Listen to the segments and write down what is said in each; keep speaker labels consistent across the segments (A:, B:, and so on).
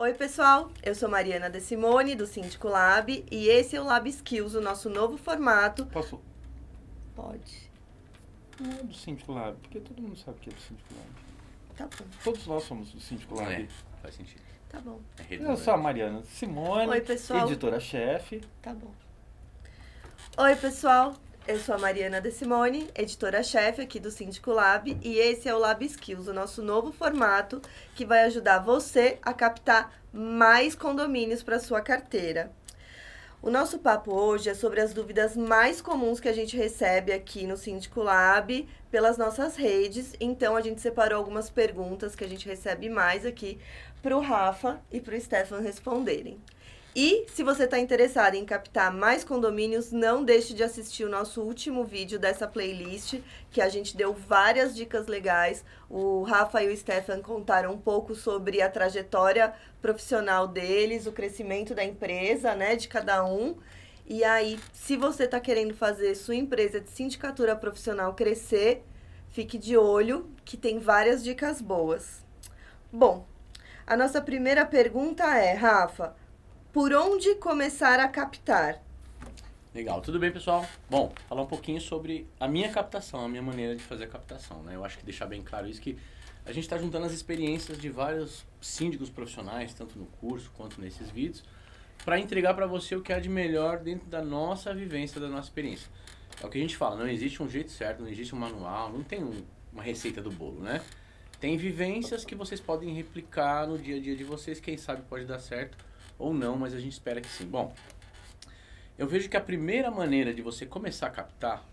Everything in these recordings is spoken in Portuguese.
A: Oi, pessoal, eu sou Mariana De Simone, do Síndico Lab, e esse é o Lab Skills, o nosso novo formato.
B: Posso?
A: Pode.
B: Não é do Síndico Lab, porque todo mundo sabe que é do Síndico Lab.
A: Tá bom,
B: Todos nós somos do Síndico Lab.
C: É, faz sentido.
A: tá bom,
B: Eu sou a Mariana De Simone,
A: Oi, pessoal.
B: editora-chefe.
A: tá bom. Oi, pessoal, eu sou a Mariana De Simone, editora-chefe aqui do Síndico Lab, e esse é o Lab Skills, o nosso novo formato que vai ajudar você a captar mais condomínios para sua carteira. O nosso papo hoje é sobre as dúvidas mais comuns que a gente recebe aqui no Síndico Lab pelas nossas redes. Então, a gente separou algumas perguntas que a gente recebe mais aqui para o Rafa e para o Stefan responderem. E, se você está interessado em captar mais condomínios, não deixe de assistir o nosso último vídeo dessa playlist, que a gente deu várias dicas legais. O Rafa e o Stefan contaram um pouco sobre a trajetória profissional deles, o crescimento da empresa, né, de cada um. E aí, se você está querendo fazer sua empresa de sindicatura profissional crescer, fique de olho, que tem várias dicas boas. Bom, a nossa primeira pergunta é, Rafa, por onde começar a captar?
C: Legal, tudo bem, pessoal? Bom, falar um pouquinho sobre a minha captação, a minha maneira de fazer a captação, né? Eu acho que deixar bem claro isso, que a gente está juntando as experiências de vários síndicos profissionais, tanto no curso quanto nesses vídeos, para entregar para você o que há de melhor dentro da nossa vivência, da nossa experiência. É o que a gente fala, não existe um jeito certo, não existe um manual, não tem uma receita do bolo, né? Tem vivências que vocês podem replicar no dia a dia de vocês, quem sabe pode dar certo ou não, mas a gente espera que sim. Bom, eu vejo que a primeira maneira de você começar a captar,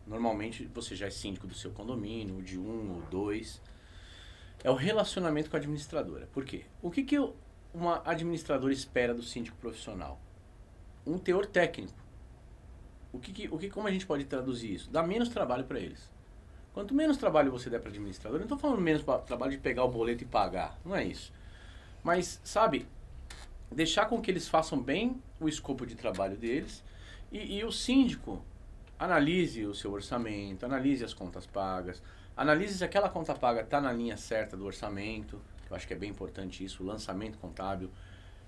C: normalmente você já é síndico do seu condomínio, de um ou dois, é o relacionamento com a administradora. Por quê? O que uma administradora espera do síndico profissional? Um teor técnico. Como a gente pode traduzir isso? Dá menos trabalho para eles. Quanto menos trabalho você der para a administradora, não estou falando menos trabalho de pegar o boleto e pagar, não é isso. Mas, sabe, deixar com que eles façam bem o escopo de trabalho deles e o síndico analise o seu orçamento, analise as contas pagas, analise se aquela conta paga está na linha certa do orçamento, que eu acho que é bem importante isso, o lançamento contábil.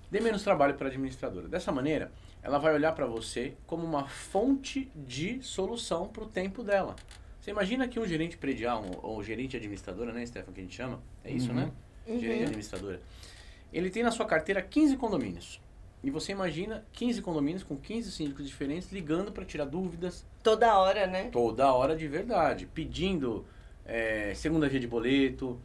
C: Dê menos trabalho para a administradora. Dessa maneira, ela vai olhar para você como uma fonte de solução para o tempo dela. Você imagina que um gerente predial, ou gerente administradora, né, Stefan, que a gente chama? É isso, né? Gerente administradora. Ele tem na sua carteira 15 condomínios. E você imagina 15 condomínios com 15 síndicos diferentes ligando para tirar dúvidas.
A: Toda hora, né?
C: Toda hora de verdade. Pedindo segunda via de boleto,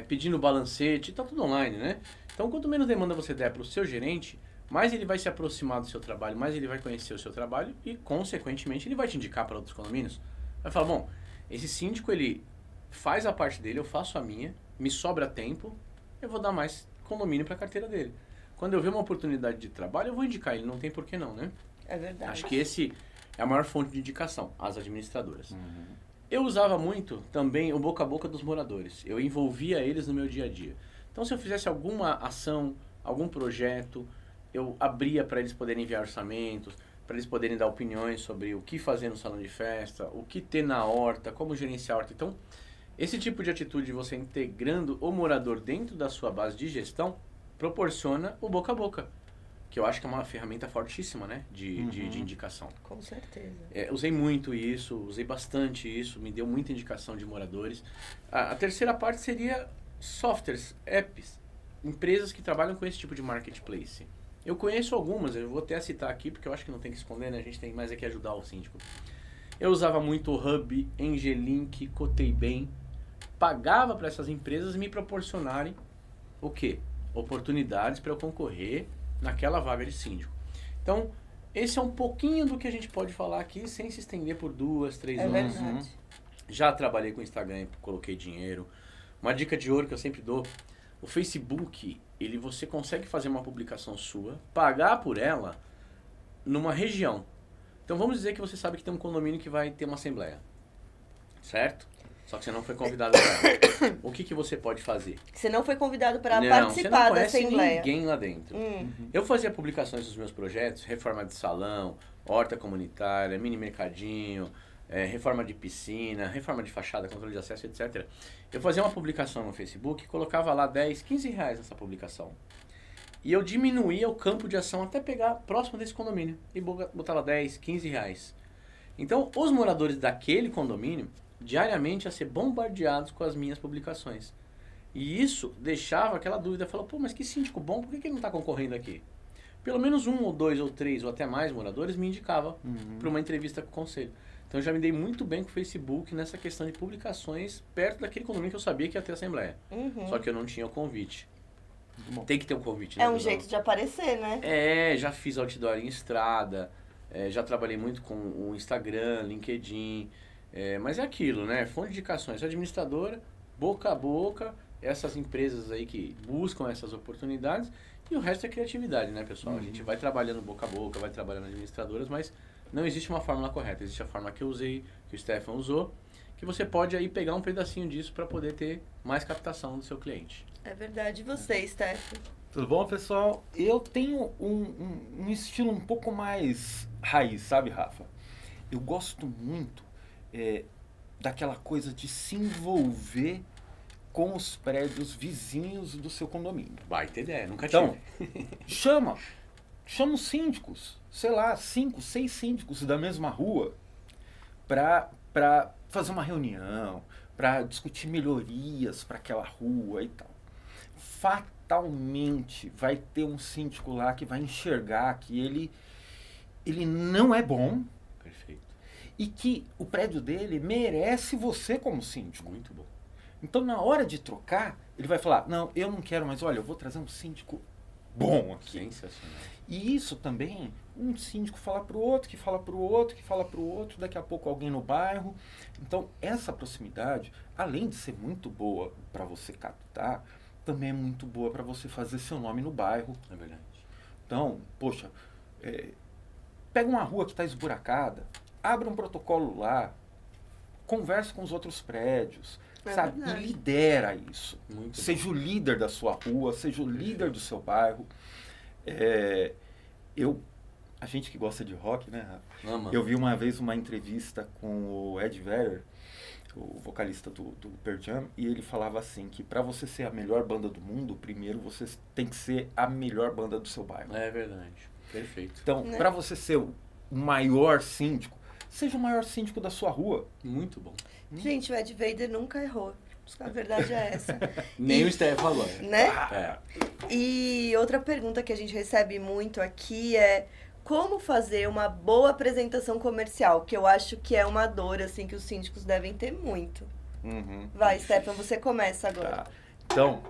C: pedindo balancete, tá tudo online, né? Então, quanto menos demanda você der para o seu gerente, mais ele vai se aproximar do seu trabalho, mais ele vai conhecer o seu trabalho e, consequentemente, ele vai te indicar para outros condomínios. Vai falar, bom, esse síndico, ele faz a parte dele, eu faço a minha, me sobra tempo, eu vou dar mais condomínio para a carteira dele. Quando eu ver uma oportunidade de trabalho, eu vou indicar ele, não tem por que não, né?
A: É verdade.
C: Acho que esse é a maior fonte de indicação, as administradoras. Eu usava muito também o boca a boca dos moradores. Eu envolvia eles no meu dia a dia. Então, se eu fizesse alguma ação, algum projeto, eu abria para eles poderem enviar orçamentos, para eles poderem dar opiniões sobre o que fazer no salão de festa, o que ter na horta, como gerenciar a horta. Então, esse tipo de atitude, você integrando o morador dentro da sua base de gestão, proporciona o boca a boca, que eu acho que é uma ferramenta fortíssima, né, de indicação.
A: Com certeza.
C: Usei muito isso, usei bastante isso, me deu muita indicação de moradores. A terceira parte seria softwares, apps, empresas que trabalham com esse tipo de marketplace. Eu conheço algumas, eu vou até citar aqui, porque eu acho que não tem que esconder, né, a gente tem mais aqui ajudar o síndico. Eu usava muito o Hub, Engelink, Cotei Bem, pagava para essas empresas me proporcionarem o quê? Oportunidades para eu concorrer naquela vaga de síndico. Então, esse é um pouquinho do que a gente pode falar aqui, sem se estender por 2, 3 horas.
A: Verdade.
C: Já trabalhei com Instagram, coloquei dinheiro. Uma dica de ouro que eu sempre dou, o Facebook, você consegue fazer uma publicação sua, pagar por ela numa região. Então vamos dizer que você sabe que tem um condomínio que vai ter uma assembleia, certo? Só que você não foi convidado para ela. O que você pode fazer?
A: Você não foi convidado para
C: Não,
A: participar
C: você não
A: da
C: conhece
A: assembleia.
C: ninguém lá dentro. Eu fazia publicações dos meus projetos, reforma de salão, horta comunitária, mini mercadinho, reforma de piscina, reforma de fachada, controle de acesso, etc. Eu fazia uma publicação no Facebook e colocava lá 10, 15 reais nessa publicação. E eu diminuía o campo de ação até pegar próximo desse condomínio. E botava 10, 15 reais. Então, os moradores daquele condomínio, diariamente, iam ser bombardeados com as minhas publicações. E isso deixava aquela dúvida. Falava, pô, mas que síndico bom, por que ele não está concorrendo aqui? Pelo menos 1 ou 2 ou 3 ou até mais moradores me indicava para uma entrevista com o conselho. Então, eu já me dei muito bem com o Facebook nessa questão de publicações perto daquele condomínio que eu sabia que ia ter assembleia. Só que eu não tinha o convite. Tem que ter um convite, né?
A: É um jeito de aparecer, né?
C: Já fiz outdoor em estrada, já trabalhei muito com o Instagram, LinkedIn, mas é aquilo, né? Fonte de indicações, administradora, boca a boca, essas empresas aí que buscam essas oportunidades e o resto é criatividade, né, pessoal? A gente vai trabalhando boca a boca, vai trabalhando administradoras, mas não existe uma fórmula correta, existe a fórmula que eu usei, que o Stefan usou, que você pode aí pegar um pedacinho disso para poder ter mais captação do seu cliente.
A: É verdade. E você, Stefan?
B: Tudo bom, pessoal? Eu tenho um estilo um pouco mais raiz, sabe, Rafa? Eu gosto muito daquela coisa de se envolver com os prédios vizinhos do seu condomínio.
C: Baita ideia, nunca
B: Então,
C: tive.
B: chama os síndicos, sei lá, 5, 6 síndicos da mesma rua para fazer uma reunião, para discutir melhorias para aquela rua e tal. Fatalmente vai ter um síndico lá que vai enxergar que ele não é bom.
C: Perfeito.
B: E que o prédio dele merece você como síndico.
C: Muito bom.
B: Então, na hora de trocar, ele vai falar, não, eu não quero, mas olha, eu vou trazer um síndico bom aqui.
C: Sensacional.
B: E isso também, um síndico fala para o outro, que fala para o outro, que fala para o outro, daqui a pouco alguém no bairro. Então, essa proximidade, além de ser muito boa para você captar, também é muito boa para você fazer seu nome no bairro.
C: É verdade.
B: Então, poxa, pega uma rua que está esburacada, abre um protocolo lá, conversa com os outros prédios, sabe?
A: Verdade.
B: E lidera isso.
C: Muito
B: Seja o líder da sua rua, seja o líder do seu bairro. A gente que gosta de rock, né, Rafa?
C: Ama.
B: Eu vi uma vez uma entrevista com o Ed Vedder, o vocalista do Pearl Jam, e ele falava assim, que para você ser a melhor banda do mundo, primeiro você tem que ser a melhor banda do seu bairro.
C: É verdade. Perfeito.
B: Então,
A: Né?
B: para você ser o maior síndico, seja o maior síndico da sua rua.
C: Muito bom.
A: Gente, o Ed Vader nunca errou. A verdade é essa.
C: Nem o Stefan agora.
A: Né?
C: É.
A: E outra pergunta que a gente recebe muito aqui é como fazer uma boa apresentação comercial, que eu acho que é uma dor, assim, que os síndicos devem ter muito. Vai, Stefan, você começa agora.
B: Tá. Então,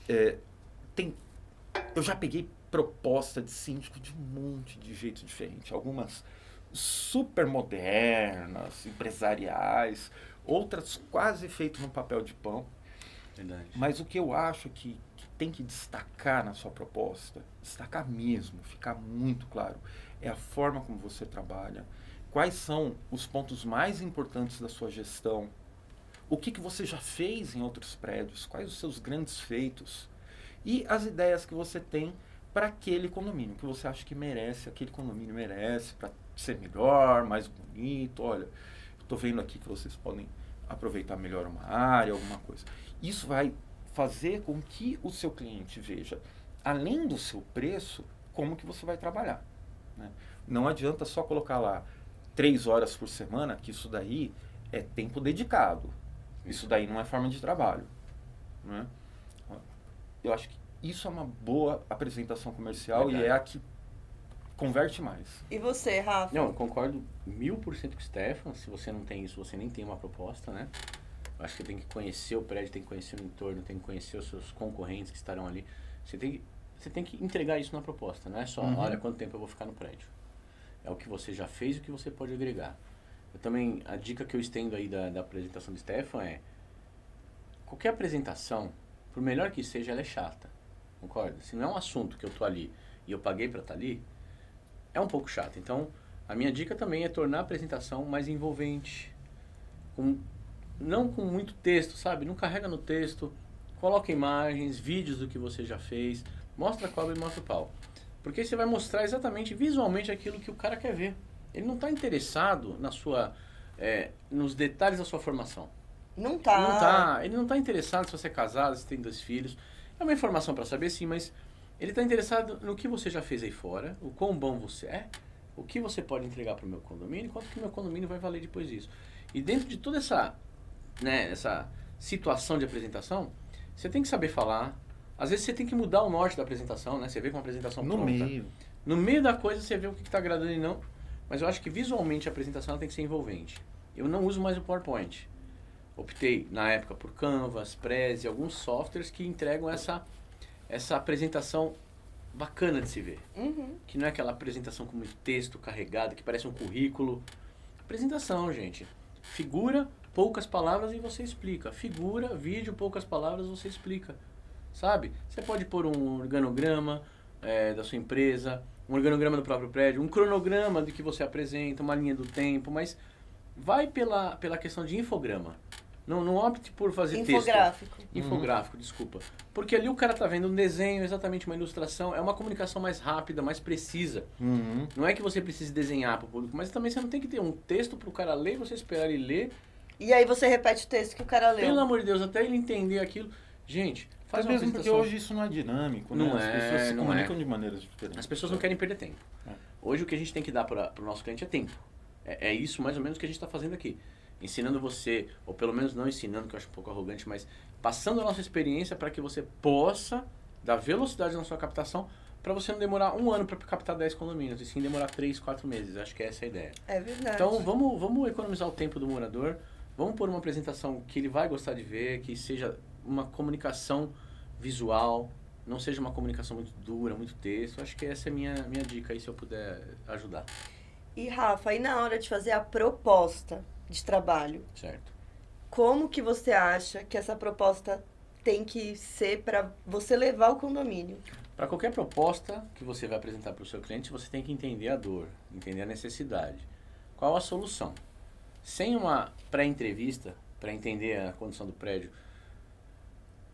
B: eu já peguei proposta de síndico de um monte de jeito diferente. Algumas super modernas, empresariais, outras quase feitas no papel de pão.
C: Verdade.
B: Mas o que eu acho que tem que destacar na sua proposta, destacar mesmo, ficar muito claro, é a forma como você trabalha, quais são os pontos mais importantes da sua gestão, o que você já fez em outros prédios, quais os seus grandes feitos e as ideias que você tem para aquele condomínio, que você acha que merece, aquele condomínio merece para ser melhor, mais bonito. Olha, estou vendo aqui que vocês podem aproveitar melhor uma área, alguma coisa. Isso vai fazer com que o seu cliente veja, além do seu preço, como que você vai trabalhar. Né? Não adianta só colocar lá 3 horas por semana, que isso daí é tempo dedicado. Isso daí não é forma de trabalho. Né? Eu acho que isso é uma boa apresentação comercial.
C: Verdade.
B: E é a que converte mais.
A: E você, Rafa?
C: Não, eu concordo 1000% com o Stefan. Se você não tem isso, você nem tem uma proposta, né? Eu acho que tem que conhecer o prédio, tem que conhecer o entorno, tem que conhecer os seus concorrentes que estarão ali. Você tem que entregar isso na proposta, não é só, olha quanto tempo eu vou ficar no prédio. É o que você já fez e o que você pode agregar. Eu também, a dica que eu estendo aí da apresentação do Stefan é, qualquer apresentação, por melhor que seja, ela é chata. Concorda? Se não é um assunto que eu tô ali e eu paguei para estar ali, é um pouco chato. Então, a minha dica também é tornar a apresentação mais envolvente. Não com muito texto, sabe? Não carrega no texto. Coloca imagens, vídeos do que você já fez. Mostra a cobra e mostra o pau. Porque você vai mostrar exatamente, visualmente, aquilo que o cara quer ver. Ele não está interessado nos detalhes da sua formação.
A: Não tá.
C: Ele não está interessado se você é casado, se tem 2 filhos. É uma informação para saber, sim, mas Ele está interessado no que você já fez aí fora, o quão bom você é, o que você pode entregar para o meu condomínio, quanto que o meu condomínio vai valer depois disso. E dentro de toda essa, né, essa situação de apresentação, você tem que saber falar. Às vezes você tem que mudar o norte da apresentação, né? Você vê com uma apresentação
B: No
C: pronta.
B: meio.
C: No meio da coisa você vê o que está agradando e não. Mas eu acho que visualmente a apresentação ela tem que ser envolvente. Eu não uso mais o PowerPoint. Optei na época por Canvas, Prezi, alguns softwares que entregam essa apresentação bacana de se ver.
A: Uhum.
C: Que não é aquela apresentação com muito texto carregado, que parece um currículo. Apresentação, gente. Figura, poucas palavras e você explica. Figura, vídeo, poucas palavras, você explica. Sabe? Você pode pôr um organograma da sua empresa, um organograma do próprio prédio, um cronograma do que você apresenta, uma linha do tempo, mas vai pela questão de infograma. Não opte por fazer
A: Infográfico.
C: texto. Infográfico, desculpa. Porque ali o cara tá vendo um desenho, exatamente uma ilustração, é uma comunicação mais rápida, mais precisa.
B: Uhum.
C: Não é que você precise desenhar para o público, mas também você não tem que ter um texto para o cara ler, você esperar ele ler.
A: E aí você repete o texto que o cara leu.
C: Pelo amor de Deus, até ele entender aquilo. Gente, faz
B: Até
C: uma
B: mesmo porque
C: apresentação.
B: hoje isso não é dinâmico,
C: Não
B: né?
C: é,
B: As pessoas se
C: não
B: comunicam
C: é.
B: de maneiras diferentes.
C: As pessoas não querem perder tempo.
B: É.
C: Hoje o que a gente tem que dar para o nosso cliente é tempo. É isso mais ou menos que a gente está fazendo aqui. Ensinando você, ou pelo menos não ensinando, que eu acho um pouco arrogante, mas passando a nossa experiência para que você possa dar velocidade na sua captação, para você não demorar um ano para captar 10 condomínios, e sim demorar 3, 4 meses. Acho que essa é a ideia.
A: É verdade.
C: Então vamos economizar o tempo do morador, vamos pôr uma apresentação que ele vai gostar de ver, que seja uma comunicação visual, não seja uma comunicação muito dura, muito texto. Acho que essa é a minha dica aí, se eu puder ajudar.
A: E Rafa, aí na hora de fazer a proposta de trabalho,
C: Certo?
A: como que você acha que essa proposta tem que ser para você levar o condomínio?
C: Para qualquer proposta que você vai apresentar para o seu cliente, você tem que entender a dor, entender a necessidade. Qual a solução? Sem uma pré-entrevista, para entender a condição do prédio,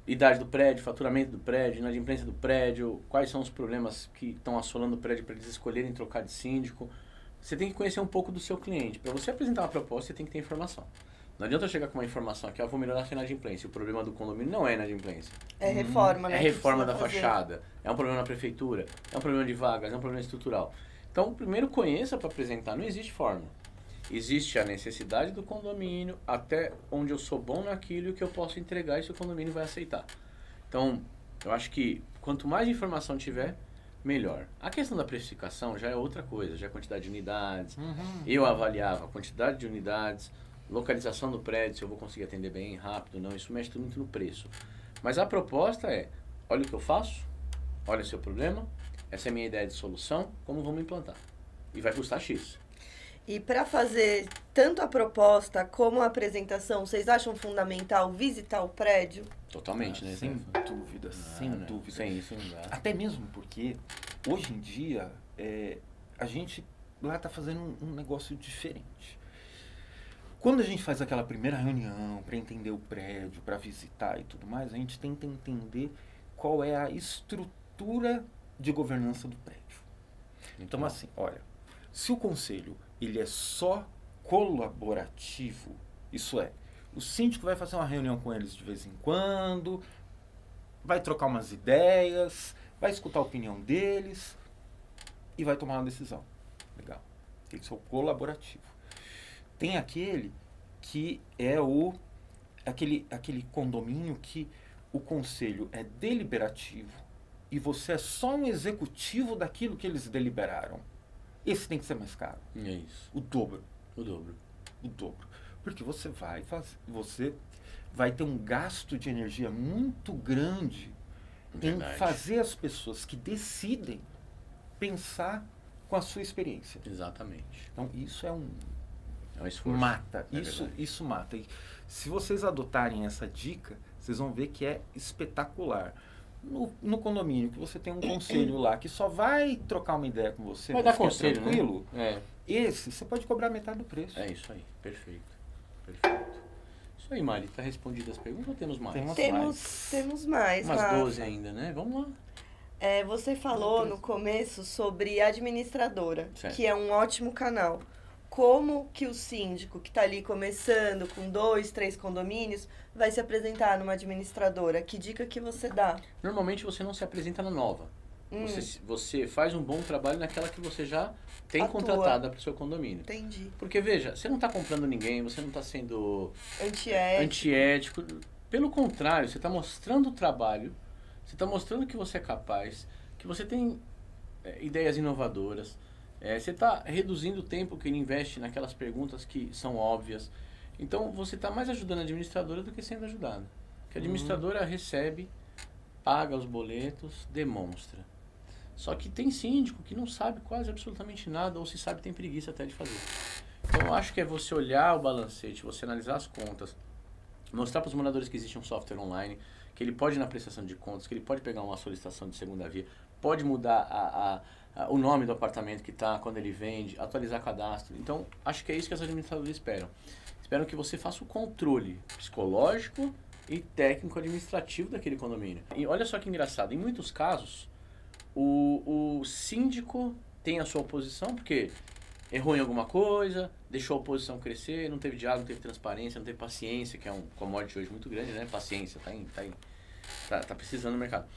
C: idade do prédio, faturamento do prédio, inadimplência do prédio, quais são os problemas que estão assolando o prédio para eles escolherem trocar de síndico, você tem que conhecer um pouco do seu cliente. Para você apresentar uma proposta, você tem que ter informação. Não adianta eu chegar com uma informação aqui, vou melhorar a inadimplência. O problema do condomínio não é inadimplência.
A: É reforma, né?
C: É
A: que
C: reforma da
A: precisa fazer.
C: fachada, é um problema na prefeitura, é um problema de vagas, é um problema estrutural. Então, primeiro conheça para apresentar, não existe forma. Existe a necessidade do condomínio, até onde eu sou bom naquilo que eu posso entregar e se o condomínio vai aceitar. Então, eu acho que quanto mais informação tiver, melhor. A questão da precificação já é outra coisa, já é a quantidade de unidades. Eu avaliava a quantidade de unidades, localização do prédio, se eu vou conseguir atender bem, rápido, não. Isso mexe tudo muito no preço. Mas a proposta é, olha o que eu faço, olha o seu problema, essa é a minha ideia de solução, como vamos implantar. E vai custar X.
A: E para fazer tanto a proposta como a apresentação, vocês acham fundamental visitar o prédio?
C: Totalmente, né?
B: Sem dúvida, sem
C: né?
B: dúvida.
C: Sem isso não dá.
B: Até mesmo porque, hoje em dia, a gente lá está fazendo um negócio diferente. Quando a gente faz aquela primeira reunião para entender o prédio, para visitar e tudo mais, a gente tenta entender qual é a estrutura de governança do prédio. Então, assim, olha, se o conselho ele é só colaborativo, isso é, o síndico vai fazer uma reunião com eles de vez em quando, vai trocar umas ideias, vai escutar a opinião deles e vai tomar uma decisão. Legal. Tem que ser o colaborativo. Tem aquele que é aquele condomínio que o conselho é deliberativo e você é só um executivo daquilo que eles deliberaram. Esse tem que ser mais caro.
C: É isso.
B: O dobro.
C: O dobro.
B: O dobro. Porque você vai ter um gasto de energia muito grande
C: Verdade.
B: em fazer as pessoas que decidem pensar com a sua experiência.
C: Exatamente.
B: Então, isso é um
C: É um esforço.
B: mata.
C: É
B: Isso,
C: verdade.
B: isso mata. E se vocês adotarem essa dica, vocês vão ver que é espetacular. No condomínio, que você tem um conselho lá que só vai trocar uma ideia com você,
C: Vai dar
B: fica
C: conselho,
B: tranquilo.
C: né?
B: Esse, você pode cobrar metade do preço.
C: É isso aí. Perfeito. Perfeito. Isso aí, Mari. Tá respondidas as perguntas ou temos mais?
A: Temos mais,
C: Umas
A: Rafa.
C: 12 ainda, né? Vamos lá.
A: Você falou no começo sobre administradora,
C: Certo.
A: que é um ótimo canal. Como que o síndico que está ali começando com 2, 3 condomínios vai se apresentar numa administradora? Que dica que você dá?
C: Normalmente você não se apresenta na nova. Você faz um bom trabalho naquela que você já tem
A: Atua.
C: contratada para o seu condomínio.
A: Entendi.
C: Porque, veja, você não está comprando ninguém, você não está sendo
A: Antiético.
C: antiético. Pelo contrário, você está mostrando o trabalho, você está mostrando que você é capaz, que você tem ideias inovadoras, você está reduzindo o tempo que ele investe naquelas perguntas que são óbvias. Então, você está mais ajudando a administradora do que sendo ajudada. Porque a administradora recebe, paga os boletos, demonstra. Só que tem síndico que não sabe quase absolutamente nada, ou se sabe tem preguiça até de fazer. Então eu acho que é você olhar o balancete, você analisar as contas, mostrar para os moradores que existe um software online, que ele pode ir na prestação de contas, que ele pode pegar uma solicitação de segunda via, pode mudar o nome do apartamento que está quando ele vende, atualizar cadastro. Então acho que é isso que as administradoras esperam. Esperam que você faça o controle psicológico e técnico administrativo daquele condomínio. E olha só que engraçado, em muitos casos o síndico tem a sua oposição, porque errou em alguma coisa, deixou a oposição crescer, não teve diálogo, não teve transparência, não teve paciência, que é um commodity hoje muito grande, né? Paciência, tá precisando no mercado.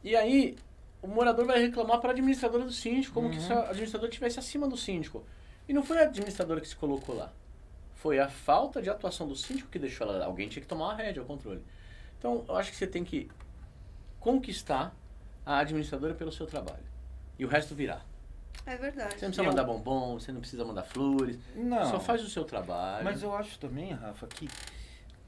C: E aí, o morador vai reclamar para a administradora do síndico, como que se a administradora estivesse acima do síndico. E não foi a administradora que se colocou lá. Foi a falta de atuação do síndico que deixou ela. Alguém tinha que tomar a rédea, o controle. Então, eu acho que você tem que conquistar a administradora pelo seu trabalho. E o resto virá.
A: É verdade.
C: Você não precisa mandar bombom, você não precisa mandar flores.
B: Não.
C: Só faz o seu trabalho.
B: Mas eu acho também, Rafa, que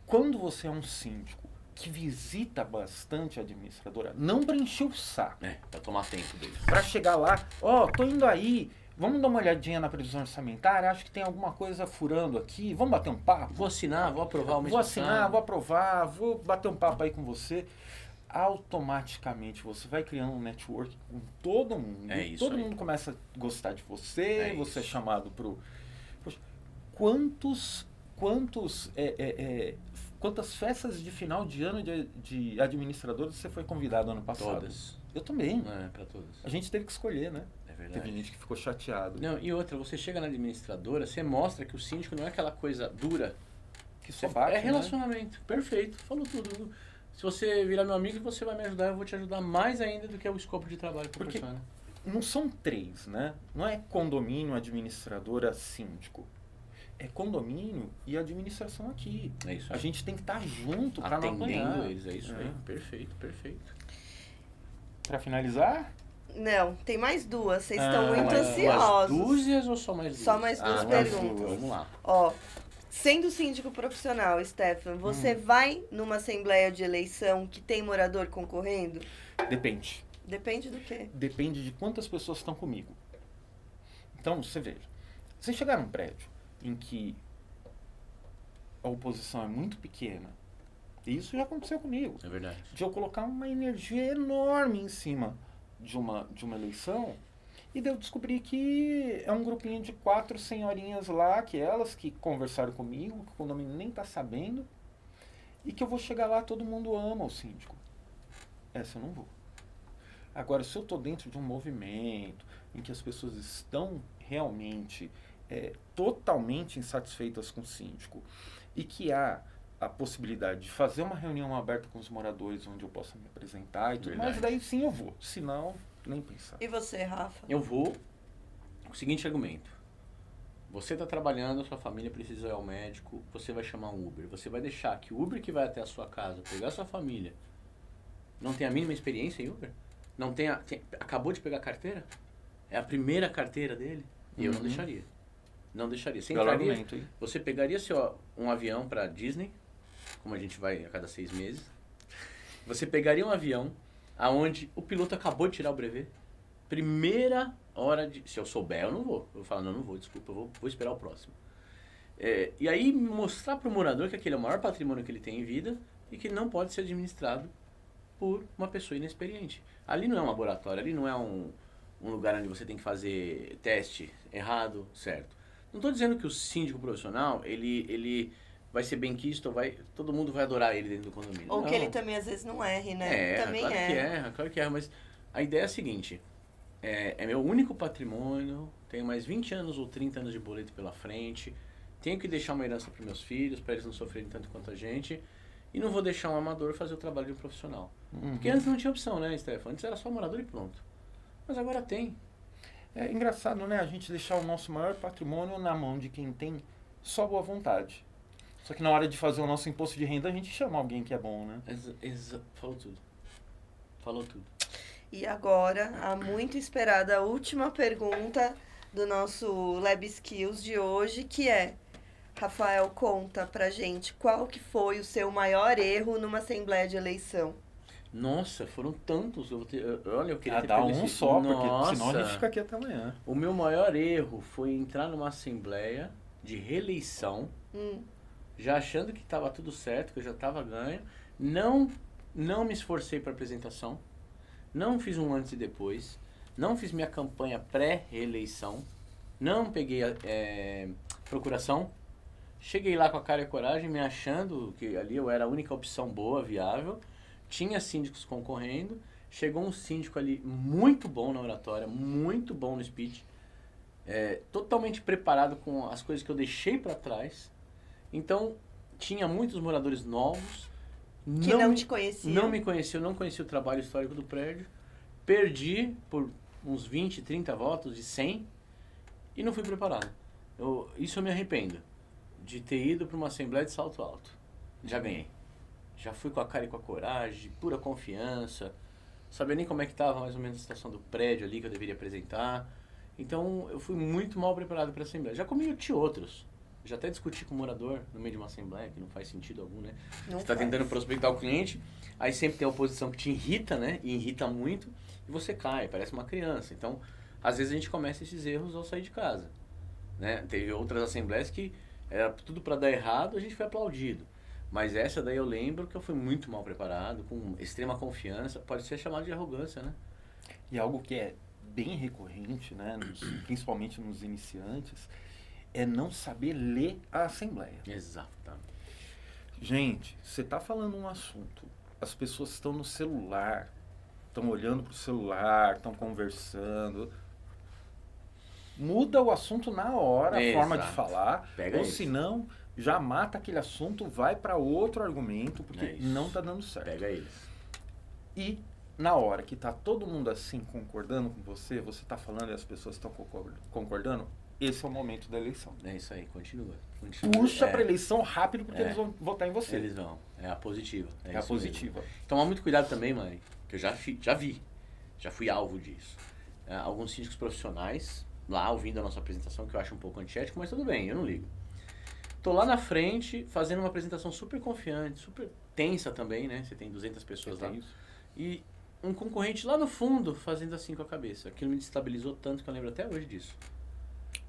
B: quando você é um síndico que visita bastante a administradora, não pra encher o saco.
C: Pra tomar tempo deles.
B: Pra chegar lá, tô indo aí, vamos dar uma olhadinha na previsão orçamentária, acho que tem alguma coisa furando aqui, vamos bater um papo?
C: Vou assinar, vou aprovar o mês
B: Vou assinar,
C: passado.
B: vou aprovar, vou bater um papo aí com você. Automaticamente você vai criando um network com todo mundo.
C: É isso
B: todo
C: aí.
B: mundo começa a gostar de você,
C: É
B: você é
C: isso.
B: chamado pro... Poxa, quantas festas de final de ano de administradores você foi convidado ano passado?
C: Todas.
B: Eu também.
C: Pra todas.
B: A gente teve que escolher, né?
C: É verdade.
B: Teve gente que ficou chateado.
C: Não, e outra, você chega na administradora, você mostra que o síndico não é aquela coisa dura.
B: Que só bate,
C: É relacionamento.
B: né?
C: Perfeito. Falou tudo. Se você virar meu amigo, você vai me ajudar, eu vou te ajudar mais ainda do que o escopo de trabalho que proporciona.
B: Não são três, né? Não é condomínio, administradora, síndico. É condomínio e administração aqui.
C: É isso
B: A
C: aí.
B: gente tem que estar junto para não
C: Atendendo
B: apanhar.
C: eles, é isso aí. Perfeito.
B: Para finalizar,
A: Não, tem mais duas. Vocês
B: Ah,
A: estão muito
B: mais
A: ansiosos.
C: Duas dúzias ou só mais duas?
A: Só mais duas
C: mais
A: perguntas.
C: duas. Vamos lá.
A: Ó, sendo síndico profissional, Stefan, você vai numa assembleia de eleição que tem morador concorrendo?
B: depende.
A: Depende do quê?
B: Depende de quantas pessoas estão comigo. Então, você veja. Você chegar num prédio em que a oposição é muito pequena, e isso já aconteceu comigo,
C: É verdade.
B: de eu colocar uma energia enorme em cima de uma eleição, e daí eu descobri que é um grupinho de 4 senhorinhas lá, que elas que conversaram comigo, que o condomínio nem tá sabendo, e que eu vou chegar lá, todo mundo ama o síndico. Essa eu não vou. Agora, se eu tô dentro de um movimento em que as pessoas estão realmente totalmente insatisfeitas com o síndico, e que há a possibilidade de fazer uma reunião aberta com os moradores onde eu possa me apresentar e tudo mais,
C: Verdade.
B: daí sim eu vou. Se não, nem pensar.
A: E você, Rafa?
C: Eu vou com o seguinte argumento. Você está trabalhando, a sua família precisa ir ao médico, você vai chamar um Uber. Você vai deixar que o Uber que vai até a sua casa, pegar a sua família, não tem a mínima experiência em Uber? Não acabou de pegar a carteira? É a primeira carteira dele? E eu não deixaria. Não deixaria. Você
B: Belo
C: entraria,
B: argumento, hein?
C: você pegaria um avião para Disney, como a gente vai a cada 6 meses. Você pegaria um avião aonde o piloto acabou de tirar o brevet. Primeira hora de... Se eu souber, eu não vou. Eu vou falar, não vou, desculpa, eu vou esperar o próximo. E aí mostrar para o morador que aquele é o maior patrimônio que ele tem em vida e que não pode ser administrado por uma pessoa inexperiente. Ali não é um laboratório, ali não é um lugar onde você tem que fazer teste errado, certo. Não estou dizendo que o síndico profissional, ele vai ser benquisto, todo mundo vai adorar ele dentro do condomínio.
A: Ou
C: não.
A: que ele também às vezes não erre, né? Também
C: Claro que erra, mas a ideia é a seguinte, é meu único patrimônio, tenho mais 20 anos ou 30 anos de boleto pela frente, tenho que deixar uma herança para meus filhos, para eles não sofrerem tanto quanto a gente, e não vou deixar um amador fazer o trabalho de um profissional. Porque antes não tinha opção, né, Stefan? Antes era só morador e pronto. Mas agora tem.
B: É engraçado, né? A gente deixar o nosso maior patrimônio na mão de quem tem só boa vontade. Só que na hora de fazer o nosso imposto de renda, a gente chama alguém que é bom, né?
C: Falou tudo. Falou tudo.
A: E agora, a muito esperada última pergunta do nosso Lab Skills de hoje, que é: Rafael, conta pra gente qual que foi o seu maior erro numa assembleia de eleição.
C: Nossa, foram tantos. Olha, eu queria ter
B: Dá
C: pego
B: um
C: esse-
B: só, porque
C: Nossa.
B: senão a gente fica aqui até amanhã.
C: O meu maior erro foi entrar numa assembleia de reeleição, já achando que estava tudo certo, que eu já estava ganho. Não me esforcei para apresentação, não fiz um antes e depois, não fiz minha campanha pré-reeleição, não peguei procuração. Cheguei lá com a cara e a coragem, me achando que ali eu era a única opção boa, viável. Tinha síndicos concorrendo. Chegou um síndico ali muito bom na oratória, muito bom no speech. Totalmente preparado com as coisas que eu deixei para trás. Então, tinha muitos moradores novos.
A: Que não te conheciam.
C: Não me conheciam, não conhecia o trabalho histórico do prédio. Perdi por uns 20, 30 votos de 100 e não fui preparado. Isso eu me arrependo, de ter ido para uma assembleia de salto alto. Já ganhei. Já fui com a cara e com a coragem, pura confiança. Sabia nem como é que estava mais ou menos a situação do prédio ali que eu deveria apresentar. Então eu fui muito mal preparado para a assembleia. Já cometi outros. Já até discuti com o morador no meio de uma assembleia, que não faz sentido algum, né?
A: Não
C: Você está
A: faz.
C: tentando prospectar o cliente, aí sempre tem a oposição que te irrita, né? E irrita muito, e você cai, parece uma criança. Então, às vezes a gente comete esses erros ao sair de casa, né? Teve outras assembleias que era tudo para dar errado, a gente foi aplaudido. Mas essa daí eu lembro que eu fui muito mal preparado, com extrema confiança, pode ser chamado de arrogância, né?
B: E algo que é bem recorrente, né? Principalmente nos iniciantes, é não saber ler a assembleia.
C: Exatamente.
B: Gente, você está falando um assunto, as pessoas estão no celular, estão olhando para o celular, estão conversando. Muda o assunto na hora, a forma de
C: Exato.
B: falar,
C: Pega
B: ou
C: isso.
B: senão já mata aquele assunto, vai para outro argumento, porque
C: É isso.
B: não está dando certo.
C: Pega eles.
B: E na hora que tá todo mundo assim concordando com você, você tá falando e as pessoas estão concordando, esse é o momento da eleição.
C: É isso aí, continua.
B: Puxa pra eleição rápido, porque
C: É.
B: eles vão votar em você.
C: Eles vão. É a positiva.
B: É a
C: isso mesmo.
B: positiva.
C: Tomar muito cuidado também, Mari, que eu já vi, já fui alvo disso. Alguns síndicos profissionais lá ouvindo a nossa apresentação, que eu acho um pouco antiético, mas tudo bem, eu não ligo. Tô lá na frente, fazendo uma apresentação super confiante, super tensa também, né? Você tem 200 pessoas lá.
B: É isso.
C: E um concorrente lá no fundo fazendo assim com a cabeça. Aquilo me destabilizou tanto que eu lembro até hoje disso.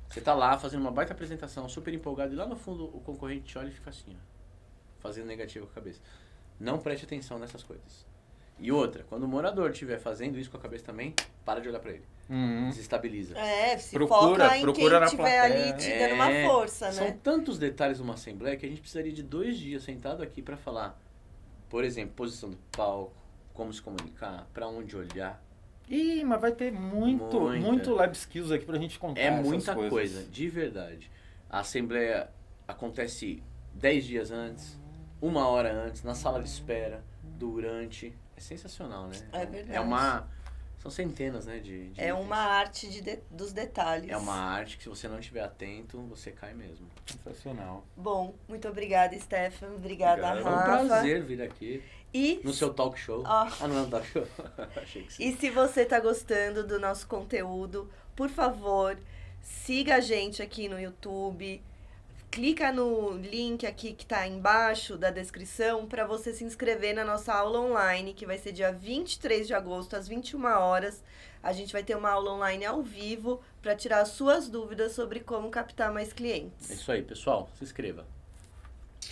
C: Você tá lá fazendo uma baita apresentação, super empolgado, e lá no fundo o concorrente te olha e fica assim, ó, fazendo negativo com a cabeça. Não preste atenção nessas coisas. E outra, quando o morador estiver fazendo isso com a cabeça também, para de olhar pra ele. Desestabiliza.
A: Se
B: Procura
A: foca em
B: na
A: quem estiver ali
B: plateia.
A: te dando uma força,
C: São
A: né?
C: tantos detalhes numa assembleia que a gente precisaria de 2 dias sentado aqui para falar, por exemplo, posição do palco, como se comunicar, para onde olhar.
B: Ih, mas vai ter muito lab skills aqui pra gente contar
C: É
B: essas
C: muita
B: coisas.
C: coisa, de verdade. A assembleia acontece 10 dias antes, 1 hora antes, na sala de espera, durante. É sensacional, né?
A: É verdade.
C: São centenas, né? De
A: É
C: itens.
A: uma arte dos detalhes.
C: É uma arte que se você não estiver atento, você cai mesmo.
B: Sensacional.
A: Bom, muito obrigada, Stefan. Obrigada,
B: Obrigado.
C: Foi um
A: Rafa.
C: prazer vir aqui
A: E,
C: no seu talk show.
A: Ó.
C: Não é um talk show? Achei que sim.
A: e se você tá gostando do nosso conteúdo, por favor, siga a gente aqui no YouTube. Clica no link aqui que tá embaixo da descrição para você se inscrever na nossa aula online, que vai ser dia 23 de agosto, às 21 horas. A gente vai ter uma aula online ao vivo para tirar as suas dúvidas sobre como captar mais clientes.
C: É isso aí, pessoal. Se inscreva.